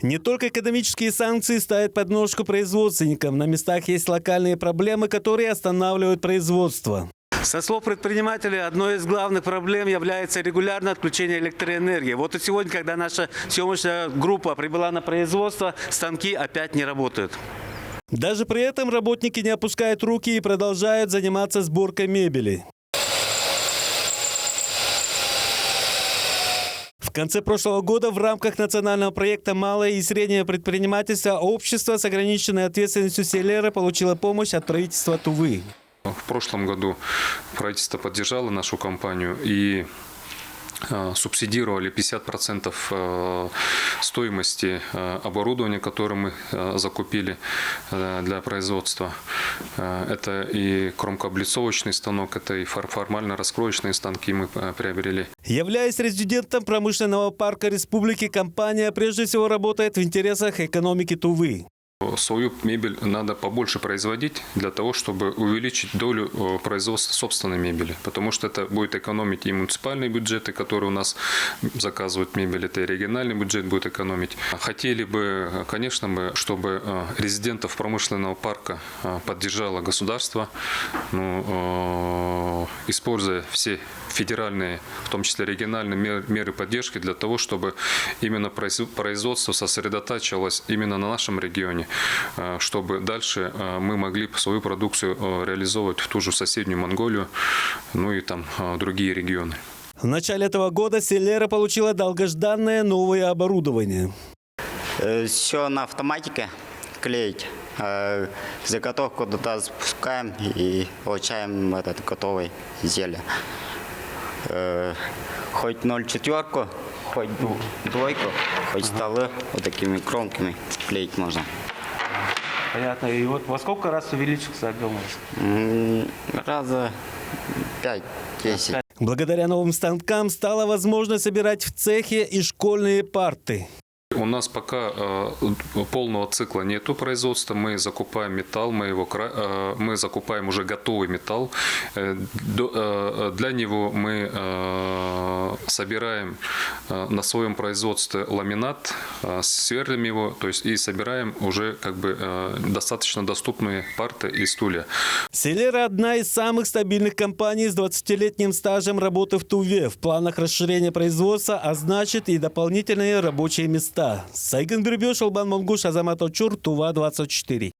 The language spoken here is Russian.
Не только экономические санкции ставят подножку производственникам. На местах есть локальные проблемы, которые останавливают производство. Со слов предпринимателей, одной из главных проблем является регулярное отключение электроэнергии. Вот и сегодня, когда наша съемочная группа прибыла на производство, станки опять не работают. Даже при этом работники не опускают руки и продолжают заниматься сборкой мебели. В конце прошлого года в рамках национального проекта «Малое и среднее предпринимательство» общество с ограниченной ответственностью «Селера» получило помощь от правительства Тувы. В прошлом году правительство поддержало нашу компанию и субсидировали 50% стоимости оборудования, которое мы закупили для производства. Это и кромкооблицовочный станок, это и формально-раскроечные станки мы приобрели. Являясь резидентом промышленного парка республики, компания прежде всего работает в интересах экономики Тувы. Свою мебель надо побольше производить для того, чтобы увеличить долю производства собственной мебели. Потому что это будет экономить и муниципальные бюджеты, которые у нас заказывают мебель, это и региональный бюджет будет экономить. Хотели бы, конечно, чтобы резидентов промышленного парка поддержало государство, используя все федеральные, в том числе региональные меры поддержки для того, чтобы именно производство сосредотачивалось именно на нашем регионе, чтобы дальше мы могли свою продукцию реализовывать в ту же соседнюю Монголию, и там другие регионы. В начале этого года «Селера» получила долгожданное новое оборудование. Все на автоматике клеить. Заготовку туда запускаем и получаем готовое изделие. Хоть 0,4, хоть двойку, хоть столы вот такими кромками клеить можно. Понятно. И вот во сколько раз увеличился объем? Раза 5-10. Благодаря новым станкам стало возможно собирать в цехе и школьные парты. У нас пока полного цикла нету производства. Мы закупаем металл, мы закупаем уже готовый металл. Для него мы собираем на своем производстве ламинат, сверлим его, то есть и собираем уже достаточно доступные парты и стулья. «Селера» – одна из самых стабильных компаний с 20-летним стажем работы в Туве. В планах расширения производства, а значит и дополнительные рабочие места. Сайгын Бирбёш, Албан Монгуш, Азамат Очур, Тува 24.